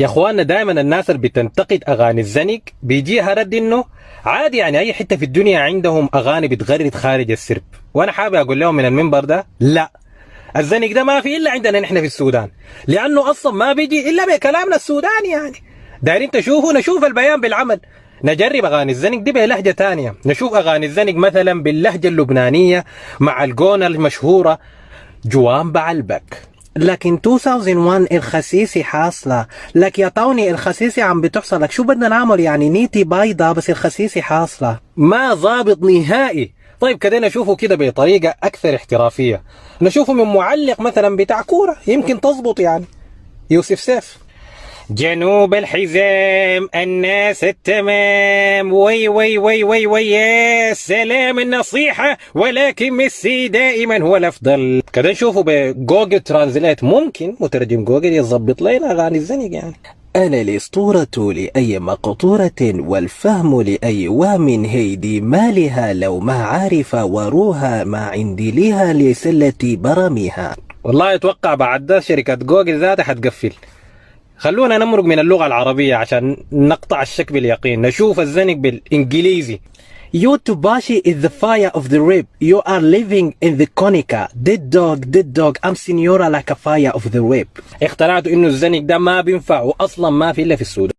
يا اخواننا دائما الناس اللي بتنتقد اغاني الزنق بيجيها رد انه عادي، يعني اي حته في الدنيا عندهم اغاني بتغرد خارج السرب، وانا حابب اقول لهم من المنبر ده لا، الزنق ده ما في الا عندنا نحن في السودان، لانه اصلا ما بيجي الا بكلامنا السوداني. يعني دايرين تشوفوا، نشوف البيان بالعمل، نجرب اغاني الزنق دي بلهجه ثانيه، نشوف اغاني الزنق مثلا باللهجه اللبنانيه مع الجونه المشهوره جوان بعلبك. لكن 2001 الخسيسي حاصلة لك يا طوني، الخسيسي عم بتحصل لك، شو بدنا نعمل يعني؟ نيتي بايضة بس الخسيسي حاصلة، ما ضابط نهائي. طيب كده نشوفه كده بطريقة أكثر احترافية، نشوفه من معلق مثلا بتاع كورة يمكن تظبط، يعني يوسف سيف. جنوب الحزام الناس التمام، وي وي وي وي وي يا سلام النصيحة، ولكن ميسي دائما هو الأفضل. كده نشوفه بجوجل ترانزليت، ممكن مترجم جوجل يظبط لنا أغاني الزنق يعني. أنا الأسطورة لأي مقطورة والفهم لأي وهم، هيدي مالها لو ما عارفة وروها ما عندي لها لسلة برميها. والله أتوقع بعد ده شركة جوجل ذاتها حتقفل. خلونا نمرق من اللغة العربية عشان نقطع الشك باليقين، نشوف الزنق بالإنجليزي. You Tubashi is the fire of the rib. You are living in the conica. Dead dog. I'm senora like a fire of the rib. اخترعت انه الزنق ده ما بينفع واصلا ما في الا في السودان.